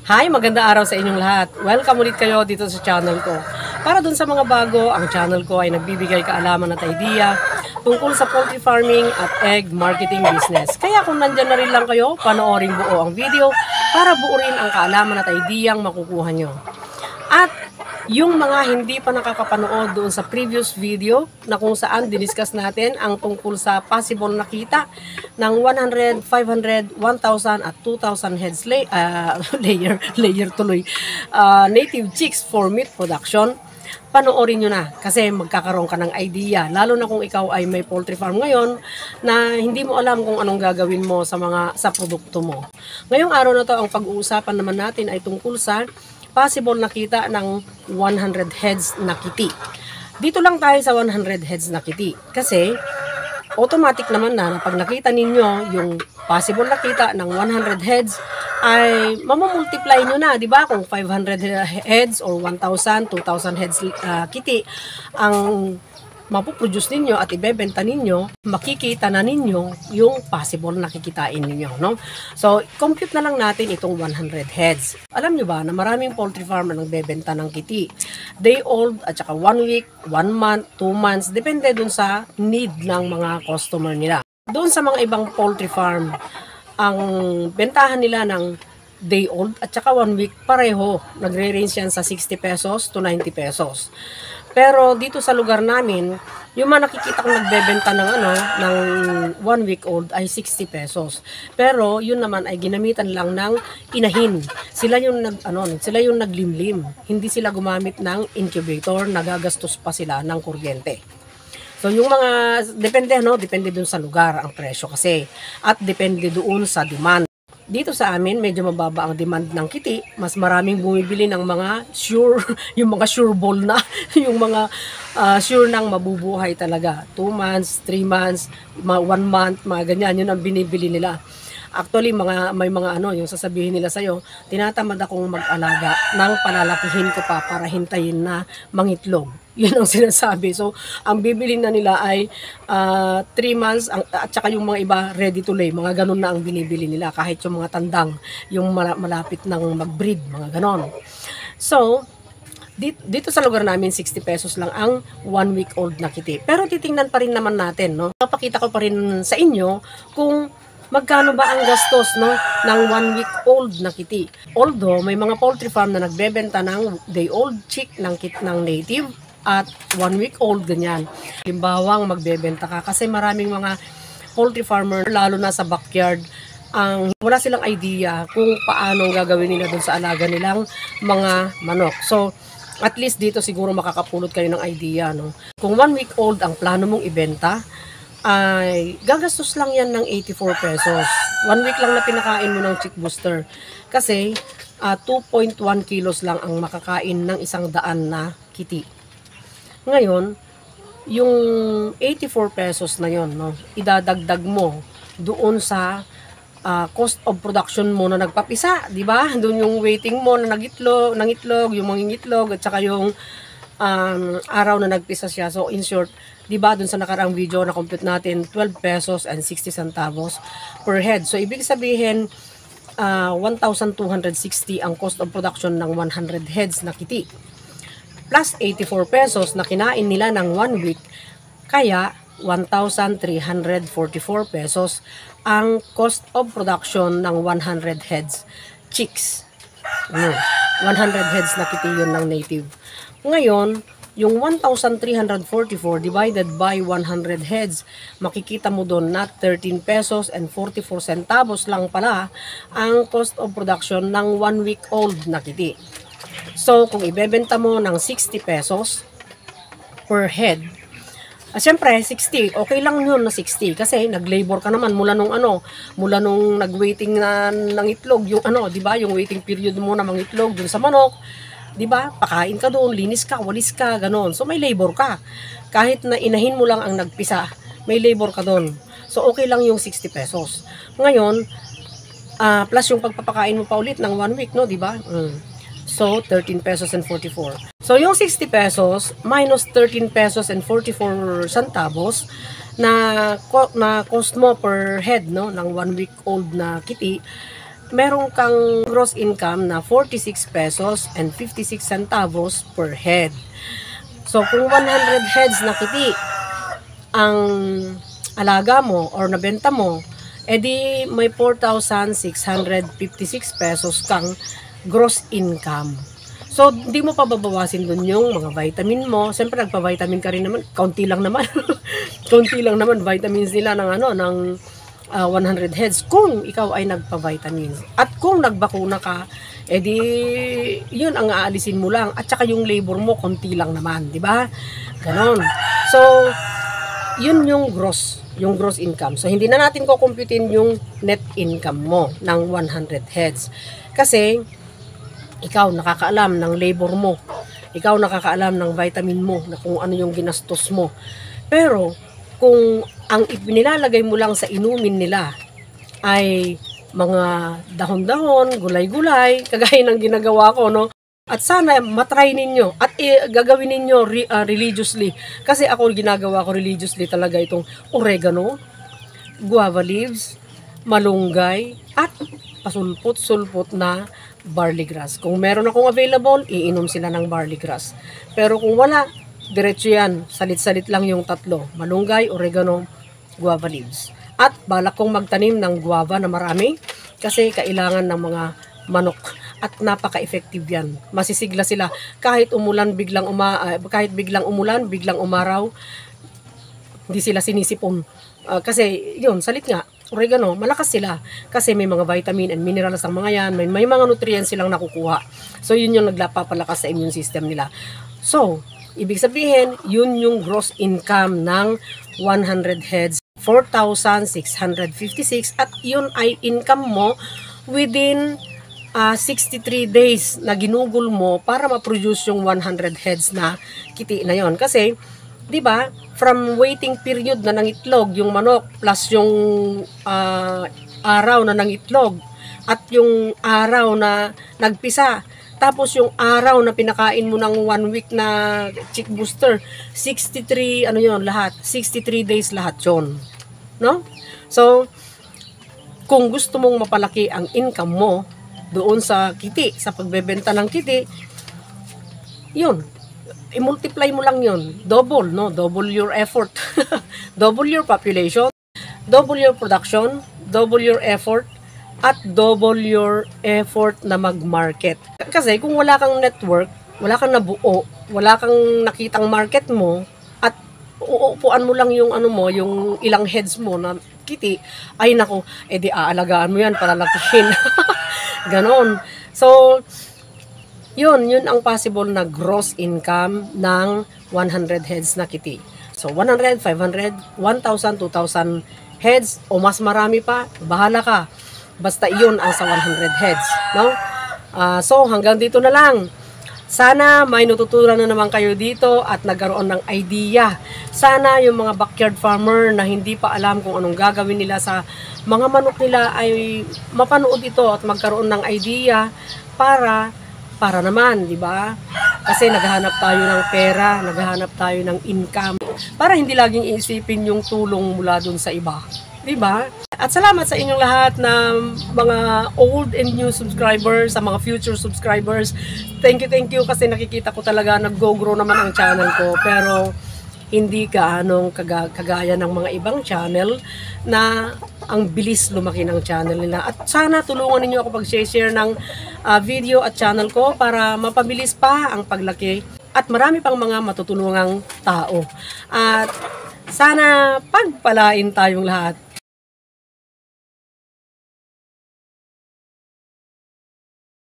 Hi, magandang araw sa inyong lahat. Welcome ulit kayo dito sa channel ko. Para dun sa mga bago, ang channel ko ay nagbibigay kaalaman at idea tungkol sa poultry farming at egg marketing business. Kaya kung nandyan na rin lang kayo, panoorin buo ang video para buo rin ang kaalaman at ideyang makukuha nyo. At yung mga hindi pa nakakapanood doon sa previous video na kung saan diniscuss natin ang tungkol sa possible na kita ng 100, 500, 1,000 at 2,000 heads native chicks for meat production, panoorin nyo na kasi magkakaroon ka ng idea. Lalo na kung ikaw ay may poultry farm ngayon na hindi mo alam kung anong gagawin mo sa produkto mo. Ngayong araw na to, ang pag-uusapan naman natin ay tungkol sa possible nakita ng 100 heads na kiti. Dito lang tayo sa 100 heads na kiti kasi automatic naman na pag nakita ninyo yung possible nakita ng 100 heads ay mamamultiply nyo na, di ba? Kung 500 heads or 1,000, 2,000 heads kiti ang mapuproduce ninyo at ibebenta ninyo, makikita na ninyo yung possible na kikitain ninyo, no? So, compute na lang natin itong 100 heads. Alam nyo ba na maraming poultry farm na nagbebenta ng kiti? Day old at saka 1 week, 1 month, 2 months, depende dun sa need ng mga customer nila. Doon sa mga ibang poultry farm, ang bentahan nila ng day old at saka 1 week pareho. Nagre-range yan sa 60 pesos to 90 pesos. Pero dito sa lugar namin, yung mga nakikita kong nagbebenta ng 1 week old ay 60 pesos. Pero yun naman ay ginamitan lang ng inahin. Sila yung naglimlim. Hindi sila gumamit ng incubator, nagagastos pa sila ng kuryente. So yung mga depende dun sa lugar ang presyo kasi at depende doon sa demand. Dito sa amin, medyo mababa ang demand ng kiti. Mas maraming bumibili ng mga sure, yung mga sure ball na, yung mga sure nang mabubuhay talaga. 2 months, 3 months, 1 month, mga ganyan. Yun ang binibili nila. Actually, may mga yung sasabihin nila sa'yo, tinatamad akong mag-alaga nang palalakihin ko pa para hintayin na mangitlog. Yun ang sinasabi. So, ang bibili na nila ay 3 months at saka yung mga iba ready to lay. Mga ganun na ang binibili nila. Kahit yung mga tandang, yung malapit ng mag-breed, mga ganon. So, dito sa lugar namin, 60 pesos lang ang 1 week old na kiti. Pero titingnan pa rin naman natin, no? Papakita ko pa rin sa inyo kung magkano ba ang gastos ng 1 week old na kiti. Although, may mga poultry farm na nagbebenta ng day old chick ng native at 1 week old ganyan. Limbawang magbebenta ka kasi maraming mga poultry farmer lalo na sa backyard wala silang idea kung paano gagawin nila dun sa alaga nilang mga manok. So, at least dito siguro makakapulot kayo ng idea, no? Kung 1 week old ang plano mong ibenta, ay gagastos lang yan ng 84 pesos. 1 week lang na pinakain mo ng chick booster. Kasi 2.1 kilos lang ang makakain ng 100 na kiti. Ngayon, yung 84 pesos na yon, no, idadagdag mo doon sa cost of production mo na nagpapisa, di ba? Doon yung waiting mo na nangitlog, yung mangingitlog at saka yung araw na nagpisa siya. So in short, di ba dun sa nakaraang video na compute natin 12 pesos and 60 centavos per head. So ibig sabihin 1,260 ang cost of production ng 100 heads na kiti. Plus 84 pesos na kinain nila ng 1 week. Kaya 1,344 pesos ang cost of production ng 100 heads chicks. 100 heads na kiti yun ng native. Ngayon, yung 1,344 divided by 100 heads, makikita mo doon na 13 pesos and 44 centavos lang pala ang cost of production ng 1 week old na kiti. So, kung ibebenta mo ng 60 pesos per head, siyempre, 60, okay lang yun na 60 kasi nag-labor ka naman mula nung nag-waiting na ng itlog, yung di ba, yung waiting period mo na mangitlog dun sa manok, di ba? Pakain ka doon, linis ka, walis ka, ganon. So may labor ka. Kahit na inahin mo lang ang nagpisa, may labor ka doon. So okay lang yung 60 pesos. Ngayon, plus yung pagpapakain mo pa ulit ng 1 week, no, di ba? So 13 pesos and 44. So yung 60 pesos minus 13 pesos and 44 centavos na cost mo per head, no, ng 1 week old na kiti meron kang gross income na 46 pesos and 56 centavos per head. So, kung 100 heads na kiti ang alaga mo or nabenta mo, edi may 4,656 pesos kang gross income. So, hindi mo pa babawasin dun yung mga vitamin mo. Siyempre, nagpa-vitamin ka rin naman. Kaunti lang naman. Kaunti lang naman vitamins nila ng 100 heads kung ikaw ay nagpa-vitamins. At kung nagbakuna ka, edi yun ang aalisin mo lang. At saka yung labor mo, konti lang naman, di ba? Ganon. So, yun yung gross income. So, hindi na natin kukumputin yung net income mo ng 100 heads. Kasi, ikaw nakakaalam ng labor mo. Ikaw nakakaalam ng vitamin mo, na kung ano yung ginastos mo. Pero, kung ang ipinilalagay mo lang sa inumin nila ay mga dahon-dahon, gulay-gulay, kagaya ng ginagawa ko, no? At sana matry ninyo at gagawin ninyo religiously. Kasi ako ginagawa ko religiously talaga itong oregano, guava leaves, malunggay, at pasulpot-sulpot na barley grass. Kung meron akong available, iinom sila ng barley grass. Pero kung wala, diretso yan. Salit-salit lang yung tatlo. Malunggay, oregano, guava leaves. At balak kong magtanim ng guava na marami kasi kailangan ng mga manok. At napaka-effective yan. Masisigla sila. Kahit umulan, kahit biglang umulan, biglang umaraw, hindi sila sinisipon. Kasi yun, salit nga, oregano, malakas sila. Kasi may mga vitamin and minerals ang mga yan. May mga nutrients silang nakukuha. So yun yung naglapapalakas sa immune system nila. So, ibig sabihin, yun yung gross income ng 100 heads, 4,656, at yun ay income mo within 63 days na ginugol mo para ma-produce yung 100 heads na kiti na yon. Kasi, di ba, from waiting period na ng itlog, yung manok, plus yung araw na ng itlog, at yung araw na nagpisa, tapos yung araw na pinakain mo ng 1 week na chick booster, 63, lahat, 63 days lahat yon, no? So, kung gusto mong mapalaki ang income mo doon sa kiti, sa pagbebenta ng kiti, yun, i-multiply mo lang yun, double, no? Double your effort, double your population, double your production, double your effort, at double your effort na mag-market. Kasi kung wala kang network, wala kang nabuo, wala kang nakitang market mo, at uupuan mo lang yung yung ilang heads mo na kiti, ay nako, edi aalagaan mo yan, palalakihin. Ganon. So, yun ang possible na gross income ng 100 heads na kiti. So, 100, 500, 1,000, 2,000 heads, o mas marami pa, bahala ka. Basta iyon ang sa 100 heads, no? So, hanggang dito na lang. Sana may natutunan na naman kayo dito at nagkaroon ng idea. Sana yung mga backyard farmer na hindi pa alam kung anong gagawin nila sa mga manok nila ay mapanood ito at magkaroon ng idea para naman, di ba? Kasi naghahanap tayo ng pera, naghahanap tayo ng income para hindi laging iisipin yung tulong mula dun sa iba. Diba? At salamat sa inyong lahat na mga old and new subscribers, sa mga future subscribers. Thank you kasi nakikita ko talaga nag-go-grow naman ang channel ko. Pero hindi kagaya ng mga ibang channel na ang bilis lumaki ng channel nila. At sana tulungan ninyo ako pag-share ng video at channel ko para mapabilis pa ang paglaki. At marami pang mga matutulungang tao. At sana pagpalain tayong lahat.